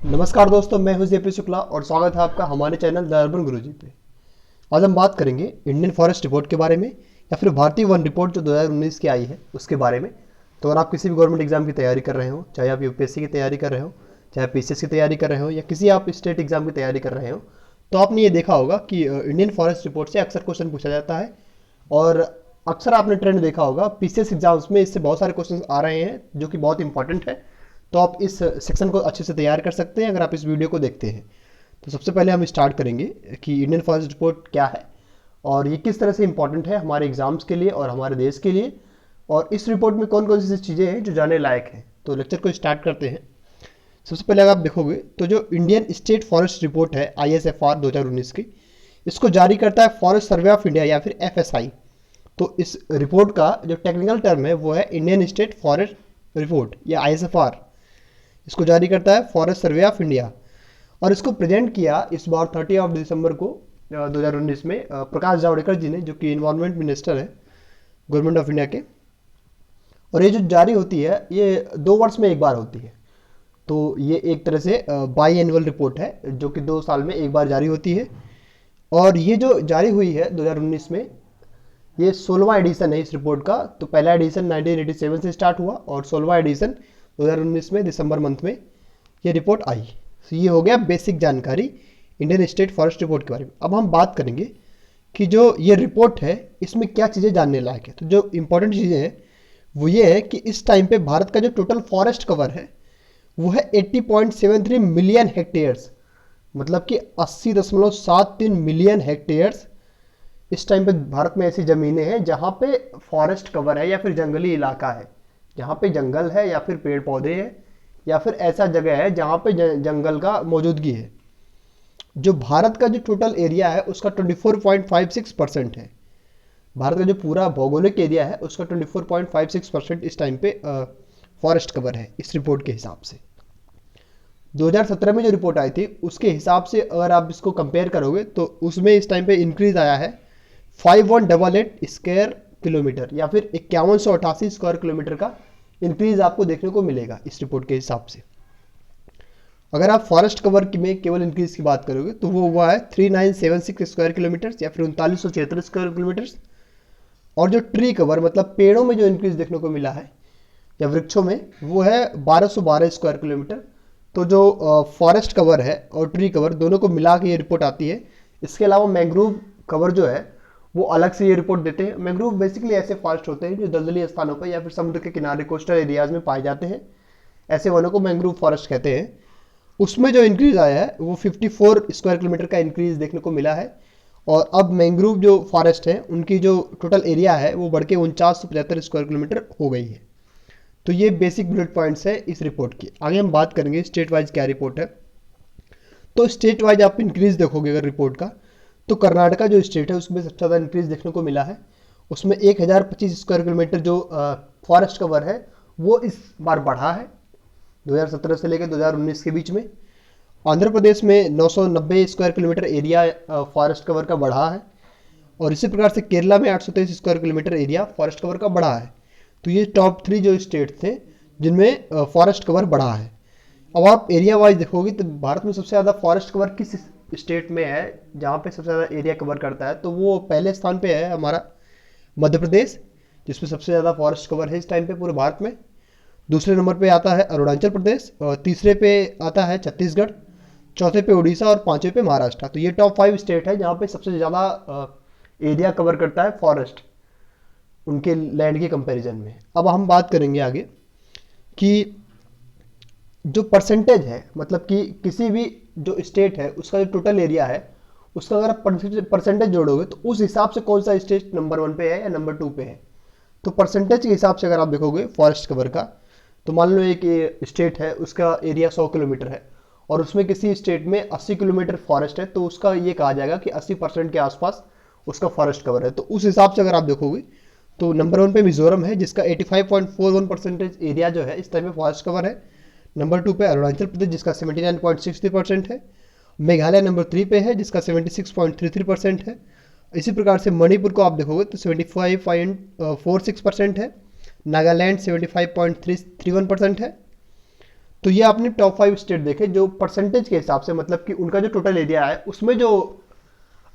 नमस्कार दोस्तों, मैं हूं जेपी शुक्ला और स्वागत है आपका हमारे चैनल द अर्बन गुरुजी पे। आज हम बात करेंगे इंडियन फॉरेस्ट रिपोर्ट के बारे में या फिर भारतीय वन रिपोर्ट जो 2019 की आई है उसके बारे में। तो अगर आप किसी भी गवर्नमेंट एग्जाम की तैयारी कर रहे हो, चाहे आप यूपीएससी की तैयारी कर रहे हो, चाहे पीसीएस की तैयारी कर रहे हो या किसी आप स्टेट एग्जाम की तैयारी कर रहे हो, तो आपने ये देखा होगा कि इंडियन फॉरेस्ट रिपोर्ट से अक्सर क्वेश्चन पूछा जाता है। और अक्सर आपने ट्रेंड देखा होगा पीसीएस एग्जाम्स में इससे बहुत सारे क्वेश्चन आ रहे हैं जो कि बहुत इंपॉर्टेंट है। तो आप इस सेक्शन को अच्छे से तैयार कर सकते हैं अगर आप इस वीडियो को देखते हैं। तो सबसे पहले हम स्टार्ट करेंगे कि इंडियन फॉरेस्ट रिपोर्ट क्या है और ये किस तरह से इंपॉर्टेंट है हमारे एग्जाम्स के लिए और हमारे देश के लिए, और इस रिपोर्ट में कौन कौन सी चीज़ें हैं जो जानने लायक हैं। तो लेक्चर को स्टार्ट करते हैं। सबसे पहले अगर आप देखोगे तो जो इंडियन स्टेट फॉरेस्ट रिपोर्ट है ISFR 2019 की, इसको जारी करता है फॉरेस्ट सर्वे ऑफ इंडिया या फिर FSI। तो इस रिपोर्ट का जो टेक्निकल टर्म है वो है इंडियन स्टेट फॉरेस्ट रिपोर्ट या ISFR। इसको जारी करता है फॉरेस्ट सर्वे ऑफ इंडिया और इसको प्रेजेंट किया इस बार 30 दिसंबर को 2019 में प्रकाश जावड़ेकर जी ने, जो कि इन्वायरमेंट मिनिस्टर है गवर्नमेंट ऑफ इंडिया के। और ये जो जारी होती है ये 2 वर्ष में एक बार होती है। तो ये एक तरह से बाई एनुअल रिपोर्ट है जो कि 2 साल में एक बार जारी होती है। और ये जो जारी हुई है 2019 में, ये 16वां एडिशन है इस रिपोर्ट का। तो पहला एडिशन 1987 से स्टार्ट हुआ और 16वां एडिशन 2019 में दिसंबर मंथ में ये रिपोर्ट आई। तो ये हो गया बेसिक जानकारी इंडियन स्टेट फॉरेस्ट रिपोर्ट के बारे में। अब हम बात करेंगे कि जो ये रिपोर्ट है इसमें क्या चीज़ें जानने लायक है। तो जो इंपॉर्टेंट चीज़ें हैं वो ये है कि इस टाइम पे भारत का जो टोटल फॉरेस्ट कवर है वो है 80.73 मिलियन हेक्टेयर्स, मतलब कि 80.73 मिलियन हेक्टेयर्स। इस टाइम पे भारत में ऐसी ज़मीनें हैं जहाँ पे फॉरेस्ट कवर है या फिर जंगली इलाका है, जहाँ पे जंगल है या फिर पेड़ पौधे हैं या फिर ऐसा जगह है जहाँ पे जंगल का मौजूदगी है। जो भारत का जो टोटल एरिया है उसका 24.56% है। भारत का जो पूरा भौगोलिक एरिया है उसका 24.56% इस टाइम पे फॉरेस्ट कवर है इस रिपोर्ट के हिसाब से। 2017 में जो रिपोर्ट आई थी उसके हिसाब से अगर आप इसको कंपेयर करोगे तो उसमें इस टाइम पे इंक्रीज आया है 5188 स्क्वायर किलोमीटर या फिर 5188 स्क्वायर किलोमीटर का इंक्रीज आपको देखने को मिलेगा इस रिपोर्ट के हिसाब से। अगर आप फॉरेस्ट कवर में केवल इंक्रीज की बात करोगे तो वो हुआ है 3976 स्क्वायर किलोमीटर या फिर 3976 स्क्वायर किलोमीटर। और जो ट्री कवर मतलब पेड़ों में जो इंक्रीज देखने को मिला है या वृक्षों में वो है 1212 स्क्वायर किलोमीटर। तो जो फॉरेस्ट कवर है और ट्री कवर दोनों को मिला के ये रिपोर्ट आती है। इसके अलावा मैंग्रोव कवर जो है वो अलग से ये रिपोर्ट देते हैं। मैंग्रोव बेसिकली ऐसे फॉरेस्ट होते हैं जो दलदली स्थानों पर या फिर समुद्र के किनारे कोस्टल एरियाज में पाए जाते हैं। ऐसे वनों को मैंग्रोव फॉरेस्ट कहते हैं। उसमें जो इंक्रीज आया है वो 54 स्क्वायर किलोमीटर का इंक्रीज देखने को मिला है। और अब मैंग्रोव जो फॉरेस्ट है उनकी जो टोटल एरिया है वो बढ़ के 4975 स्क्वायर किलोमीटर हो गई है। तो ये बेसिक बुलेट पॉइंट्स है इस रिपोर्ट की। आगे हम बात करेंगे स्टेट वाइज क्या रिपोर्ट है। तो स्टेट वाइज आप इंक्रीज देखोगे अगर रिपोर्ट का, तो कर्नाटका जो स्टेट है उसमें सबसे ज़्यादा इंक्रीज देखने को मिला है। उसमें 1025 स्क्वायर किलोमीटर जो फॉरेस्ट कवर है वो इस बार बढ़ा है 2017 से लेकर 2019 के बीच में। आंध्र प्रदेश में 990 square kilometre area forest cover का बढ़ा है। और इसी प्रकार से केरला में 823 square kilometre area forest cover का बढ़ा है। तो ये टॉप 3 जो स्टेट थे जिनमें फॉरेस्ट कवर बढ़ा है। अब आप एरिया वाइज देखोगे तो भारत में सबसे ज़्यादा फॉरेस्ट कवर किस स्टेट में है, जहाँ पे सबसे ज़्यादा एरिया कवर करता है, तो वो पहले स्थान पे है हमारा मध्य प्रदेश, जिसमें सबसे ज़्यादा फॉरेस्ट कवर है इस टाइम पे पूरे भारत में। दूसरे नंबर पे आता है अरुणाचल प्रदेश, और तीसरे पे आता है छत्तीसगढ़, चौथे पे उड़ीसा और पांचवे पे महाराष्ट्र। तो ये टॉप 5 स्टेट है जहाँ पे सबसे ज़्यादा एरिया कवर करता है फॉरेस्ट उनके लैंड के कंपैरिजन में। अब हम बात करेंगे आगे कि जो परसेंटेज है, मतलब कि किसी भी जो स्टेट है उसका जो टोटल एरिया है उसका अगर आप परसेंटेज जोड़ोगे तो उस हिसाब से कौन सा स्टेट नंबर 1 पे है या नंबर 2 पे है। तो परसेंटेज के हिसाब से अगर आप देखोगे फॉरेस्ट कवर का, तो मान लो एक स्टेट है उसका एरिया 100 किलोमीटर है और उसमें किसी स्टेट में 80 किलोमीटर फॉरेस्ट है, तो उसका ये कहा जाएगा कि 80% के आसपास उसका फॉरेस्ट कवर है। तो उस हिसाब से अगर आप देखोगे तो नंबर 1 पे मिजोरम है जिसका 85.41% एरिया जो है इस टाइम में फॉरेस्ट कवर है। नंबर 2 पे अरुणाचल प्रदेश जिसका 79.63% है। मेघालय नंबर 3 पे है जिसका 76.33% है। इसी प्रकार से मणिपुर को आप देखोगे तो 75.46% है। नागालैंड 75.31% है। तो ये आपने टॉप 5 स्टेट देखे जो परसेंटेज के हिसाब से, मतलब कि उनका जो टोटल एरिया है उसमें जो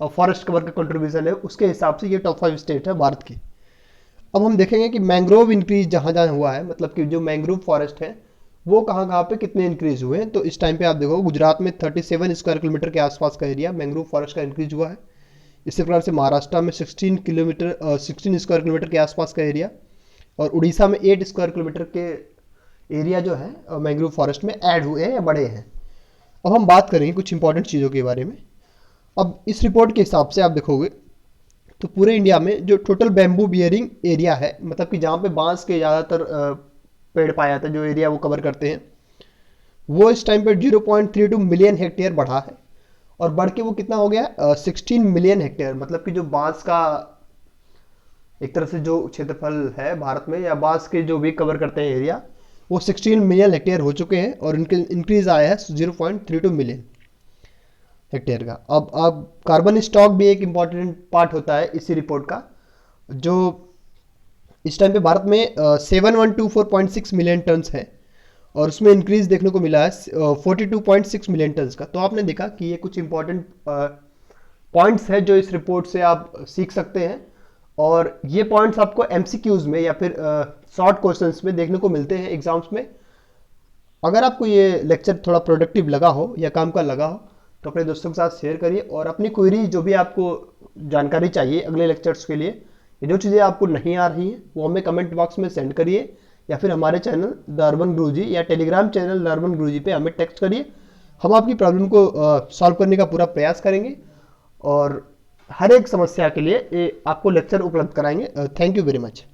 फॉरेस्ट कवर का कंट्रीब्यूशन है उसके हिसाब से ये टॉप 5 स्टेट है भारत की। अब हम देखेंगे कि मैंग्रोव इंक्रीज जहाँ जहाँ हुआ है, मतलब कि जो मैंग्रोव फॉरेस्ट है वो कहाँ कहाँ पे कितने इंक्रीज हुए हैं। तो इस टाइम पे आप देखो गुजरात में 37 स्क्वायर किलोमीटर के आसपास का एरिया मैंग्रोव फॉरेस्ट का इंक्रीज हुआ है। इसी प्रकार से महाराष्ट्र में 16 स्क्वायर किलोमीटर के आसपास का एरिया, और उड़ीसा में 8 स्क्वायर किलोमीटर के एरिया जो है मैंग्रोव फॉरेस्ट में ऐड हुए हैं या बढ़े हैं। अब हम बात करेंगे कुछ इंपॉर्टेंट चीज़ों के बारे में। अब इस रिपोर्ट के हिसाब से आप देखोगे तो पूरे इंडिया में जो टोटल बैम्बू बियरिंग एरिया है, मतलब कि जहाँ पे बांस के ज़्यादातर पेड़ पाया जाता है, जो एरिया वो कवर करते हैं, वो इस टाइम पे 0.32 मिलियन हेक्टेयर बढ़ा है। और बढ़ के वो कितना हो गया 16 मिलियन हेक्टेयर, मतलब कि जो बांस का एक तरह से जो क्षेत्रफल है भारत में, या बांस के जो भी कवर करते हैं एरिया, वो 16 मिलियन हेक्टेयर हो चुके हैं और इनके इंक्रीज आया है 0.32 मिलियन हेक्टेयर का। अब कार्बन स्टॉक भी एक इम्पॉर्टेंट पार्ट होता है इसी रिपोर्ट का, जो इस टाइम पे भारत में 7124.6 मिलियन टन्स है और उसमें इंक्रीज देखने को मिला है 42.6 मिलियन टन्स का। तो आपने देखा कि ये कुछ इंपॉर्टेंट पॉइंट्स है जो इस रिपोर्ट से आप सीख सकते हैं, और ये पॉइंट्स आपको एमसीक्यूज में या फिर शॉर्ट क्वेश्चंस में देखने को मिलते हैं एग्जाम्स में। अगर आपको ये लेक्चर थोड़ा प्रोडक्टिव लगा हो या काम का लगा हो तो अपने दोस्तों के साथ शेयर करिए, और अपनी क्वेरी जो भी आपको जानकारी चाहिए अगले लेक्चर्स के लिए, ये जो चीज़ें आपको नहीं आ रही हैं वो हमें कमेंट बॉक्स में सेंड करिए, या फिर हमारे चैनल द अर्बन गुरुजी या टेलीग्राम चैनल द अर्बन गुरुजी पे हमें टेक्स्ट करिए। हम आपकी प्रॉब्लम को सॉल्व करने का पूरा प्रयास करेंगे और हर एक समस्या के लिए आपको लेक्चर उपलब्ध कराएंगे। Thank you very much.